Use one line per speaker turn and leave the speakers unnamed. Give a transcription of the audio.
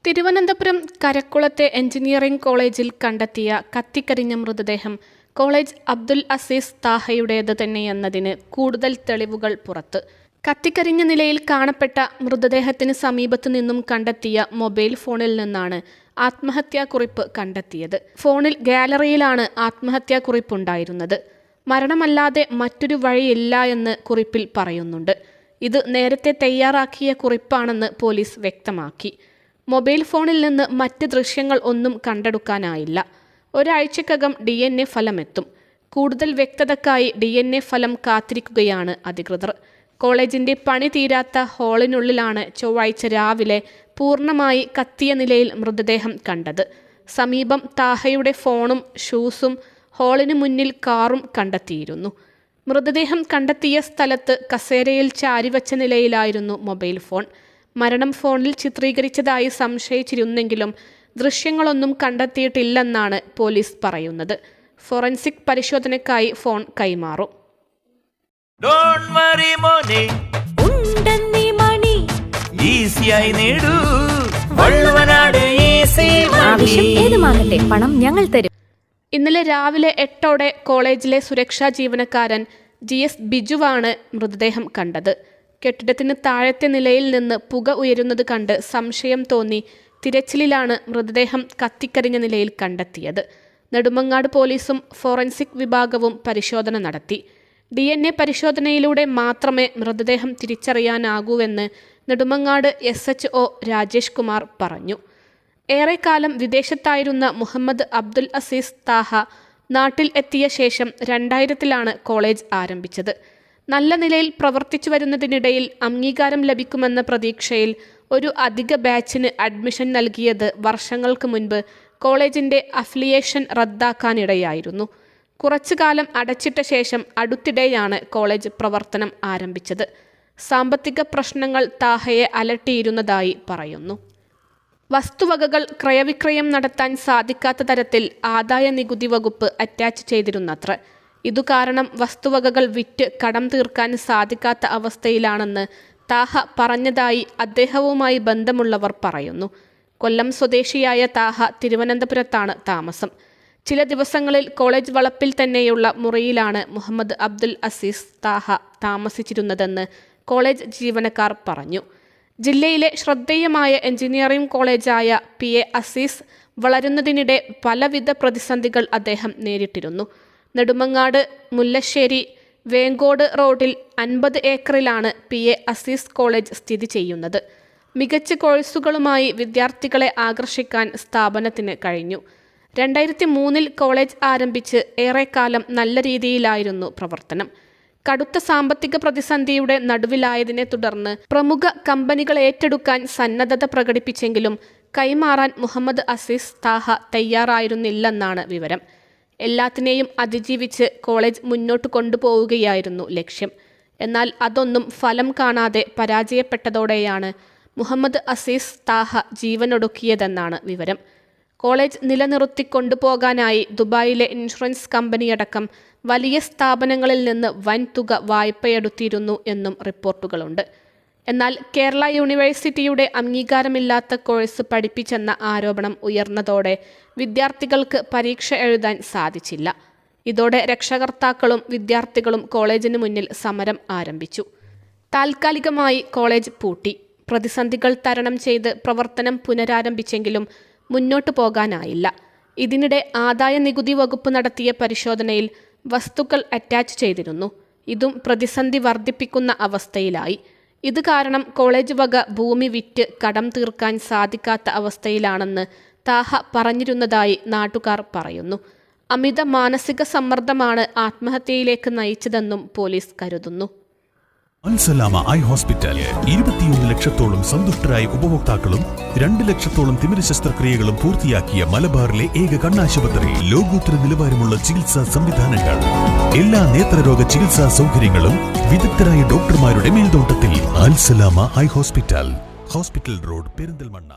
Thiruvananthapuram കരക്കുളത്തെ engineering കോളേജിൽ കണ്ടെത്തിയ കത്തിക്കരിഞ്ഞ മൃതദേഹം കോളേജ് അബ്ദുൽ അസീസ് താഹയുടേത് തന്നെയെന്നതിന് കൂടുതൽ തെളിവുകൾ പുറത്ത്. കത്തിക്കരിഞ്ഞ നിലയിൽ കാണപ്പെട്ട മൃതദേഹത്തിന് സമീപത്തു നിന്നും കണ്ടെത്തിയ മൊബൈൽ ഫോണിൽ നിന്നാണ് ആത്മഹത്യാക്കുറിപ്പ് കണ്ടെത്തിയത്. ഫോണിൽ ഗാലറിയിലാണ് ആത്മഹത്യാക്കുറിപ്പുണ്ടായിരുന്നത്. മരണമല്ലാതെ മറ്റൊരു വഴിയില്ല എന്ന് കുറിപ്പിൽ പറയുന്നുണ്ട്. ഇത് നേരത്തെ തയ്യാറാക്കിയ കുറിപ്പാണെന്ന് പോലീസ് വ്യക്തമാക്കി. മൊബൈൽ ഫോണിൽ നിന്ന് മറ്റ് ദൃശ്യങ്ങൾ ഒന്നും കണ്ടെടുക്കാനായില്ല. ഒരാഴ്ചക്കകം DNA ഫലമെത്തും. കൂടുതൽ വ്യക്തതക്കായി DNA ഫലം കാത്തിരിക്കുകയാണ് അധികൃതർ. കോളേജിന്റെ പണി തീരാത്ത ഹാളിനുള്ളിലാണ് ചൊവ്വാഴ്ച രാവിലെ പൂർണ്ണമായി കത്തിയ നിലയിൽ മൃതദേഹം കണ്ടത്. സമീപം താഹയുടെ ഫോണും ഷൂസും ഹാളിന് മുന്നിൽ കാറും കണ്ടെത്തിയിരുന്നു. മൃതദേഹം കണ്ടെത്തിയ സ്ഥലത്ത് കസേരയിൽ ചാരിവച്ച നിലയിലായിരുന്നു മൊബൈൽ ഫോൺ. മരണം ഫോണിൽ ചിത്രീകരിച്ചതായി സംശയിച്ചിരുന്നെങ്കിലും ദൃശ്യങ്ങളൊന്നും കണ്ടെത്തിയിട്ടില്ലെന്നാണ് പോലീസ് പറയുന്നത്. ഫോറൻസിക് പരിശോധനയ്ക്കായി ഫോൺ കൈമാറും. ഇന്നലെ രാവിലെ 8 കോളേജിലെ സുരക്ഷാ ജീവനക്കാരൻ GS ബിജുവാണ് മൃതദേഹം കണ്ടത്. കെട്ടിടത്തിന് താഴത്തെ നിലയിൽ നിന്ന് പുക ഉയരുന്നത് കണ്ട് സംശയം തോന്നി തിരച്ചിലിലാണ് മൃതദേഹം കത്തിക്കരിഞ്ഞ നിലയിൽ കണ്ടെത്തിയത്. നെടുമങ്ങാട് പോലീസും ഫോറൻസിക് വിഭാഗവും പരിശോധന നടത്തി. DNA പരിശോധനയിലൂടെ മാത്രമേ മൃതദേഹം തിരിച്ചറിയാനാകൂവെന്ന് നെടുമങ്ങാട് SHO രാജേഷ് കുമാർ പറഞ്ഞു. ഏറെക്കാലം വിദേശത്തായിരുന്ന മുഹമ്മദ് അബ്ദുൽ അസീസ് താഹ നാട്ടിൽ എത്തിയ ശേഷം 2000-ലാണ് കോളേജ് ആരംഭിച്ചത്. നല്ല നിലയിൽ പ്രവർത്തിച്ചു വരുന്നതിനിടയിൽ അംഗീകാരം ലഭിക്കുമെന്ന പ്രതീക്ഷയിൽ ഒരു അധിക ബാച്ചിന് അഡ്മിഷൻ നൽകിയത് വർഷങ്ങൾക്ക് മുൻപ് കോളേജിന്റെ അഫിലിയേഷൻ റദ്ദാക്കാനിടയായിരുന്നു. കുറച്ചുകാലം അടച്ചിട്ട ശേഷം അടുത്തിടെയാണ് കോളേജ് പ്രവർത്തനം ആരംഭിച്ചത്. സാമ്പത്തിക പ്രശ്നങ്ങൾ താഹയെ അലട്ടിയിരുന്നതായി പറയുന്നു. വസ്തുവകകൾ ക്രയവിക്രയം നടത്താൻ സാധിക്കാത്ത തരത്തിൽ ആദായ നികുതി വകുപ്പ് അറ്റാച്ച് ചെയ്തിരുന്നത്ര. ഇതുകാരണം വസ്തുവകകൾ വിറ്റ് കടം തീർക്കാൻ സാധിക്കാത്ത അവസ്ഥയിലാണെന്ന് താഹ പറഞ്ഞതായി അദ്ദേഹവുമായി ബന്ധമുള്ളവർ പറയുന്നു. കൊല്ലം സ്വദേശിയായ താഹ തിരുവനന്തപുരത്താണ് താമസം. ചില ദിവസങ്ങളിൽ കോളേജ് വളപ്പിൽ തന്നെയുള്ള മുറിയിലാണ് മുഹമ്മദ് അബ്ദുൽ അസീസ് താഹ താമസിച്ചിരുന്നതെന്ന് കോളേജ് ജീവനക്കാർ പറഞ്ഞു. ജില്ലയിലെ ശ്രദ്ധേയമായ എഞ്ചിനീയറിംഗ് കോളേജായ PA അസീസ് വളരുന്നതിനിടെ പലവിധ പ്രതിസന്ധികൾ അദ്ദേഹം നേരിട്ടിരുന്നു. നെടുമങ്ങാട് മുല്ലശ്ശേരി വേങ്കോട് റോഡിൽ 50 ഏക്കറിലാണ് PA അസീസ് കോളേജ് സ്ഥിതി ചെയ്യുന്നത്. മികച്ച കോഴ്സുകളുമായി വിദ്യാർത്ഥികളെ ആകർഷിക്കാൻ സ്ഥാപനത്തിന് കഴിഞ്ഞു. 2003-ൽ കോളേജ് ആരംഭിച്ച് ഏറെക്കാലം നല്ല രീതിയിലായിരുന്നു പ്രവർത്തനം. കടുത്ത സാമ്പത്തിക പ്രതിസന്ധിയുടെ നടുവിലായതിനെ തുടർന്ന് പ്രമുഖ കമ്പനികൾ ഏറ്റെടുക്കാൻ സന്നദ്ധത പ്രകടിപ്പിച്ചെങ്കിലും കൈമാറാൻ മുഹമ്മദ് അസീസ് താഹ തയ്യാറായിരുന്നില്ലെന്നാണ് വിവരം. എല്ലാത്തിനെയും അതിജീവിച്ച് കോളേജ് മുന്നോട്ട് കൊണ്ടുപോവുകയായിരുന്നു ലക്ഷ്യം. എന്നാൽ അതൊന്നും ഫലം കാണാതെ പരാജയപ്പെട്ടതോടെയാണ് മുഹമ്മദ് അസീസ് താഹ ജീവനൊടുക്കിയതെന്നാണ് വിവരം. കോളേജ് നിലനിർത്തി കൊണ്ടുപോകാനായി ദുബായിലെ ഇൻഷുറൻസ് കമ്പനിയടക്കം വലിയ സ്ഥാപനങ്ങളിൽ നിന്ന് വൻതുക വായ്പയെടുത്തിരുന്നു എന്നും റിപ്പോർട്ടുകളുണ്ട്. എന്നാൽ കേരള യൂണിവേഴ്സിറ്റിയുടെ അംഗീകാരമില്ലാത്ത കോഴ്സ് പഠിപ്പിച്ചെന്ന ആരോപണം ഉയർന്നതോടെ വിദ്യാർത്ഥികൾക്ക് പരീക്ഷ എഴുതാൻ സാധിച്ചില്ല. ഇതോടെ രക്ഷകർത്താക്കളും വിദ്യാർത്ഥികളും കോളേജിന് മുന്നിൽ സമരം ആരംഭിച്ചു. താൽക്കാലികമായി കോളേജ് പൂട്ടി. പ്രതിസന്ധികൾ തരണം ചെയ്ത് പ്രവർത്തനം പുനരാരംഭിച്ചെങ്കിലും മുന്നോട്ടു പോകാനായില്ല. ഇതിനിടെ ആദായ നികുതി വകുപ്പ് നടത്തിയ പരിശോധനയിൽ വസ്തുക്കൾ അറ്റാച്ച് ചെയ്തിരുന്നു. ഇതും പ്രതിസന്ധി വർദ്ധിപ്പിക്കുന്ന അവസ്ഥയിലായി. ഇത് കാരണം കോളേജ് വക ഭൂമി വിറ്റ് കടം തീർക്കാൻ സാധിക്കാത്ത അവസ്ഥയിലാണെന്ന് താഹ പറഞ്ഞിരുന്നതായി നാട്ടുകാർ പറയുന്നു. അമിത മാനസിക സമ്മർദ്ദമാണ് ആത്മഹത്യയിലേക്ക് നയിച്ചതെന്നും പോലീസ് കരുതുന്നു.
അൽസലാമ ഐ ഹോസ്പിറ്റൽ 21 ലക്ഷത്തോളം സന്തുഷ്ടരായ ഉപഭോക്താക്കളും 2 ലക്ഷത്തോളം തിമിര ശസ്ത്രക്രിയകളും പൂർത്തിയാക്കിയ മലബാറിലെ ഏക കണ്ണാശുപത്രി. ലോകോത്തര നിലവാരമുള്ള ചികിത്സാ സംവിധാനങ്ങൾ, എല്ലാ നേത്രരോഗ ചികിത്സാ സൗകര്യങ്ങളും വിദഗ്ധരായ ഡോക്ടർമാരുടെ മേൽനോട്ടത്തിൽ. Al Salama eye hospital, hospital road, Perinthalmanna.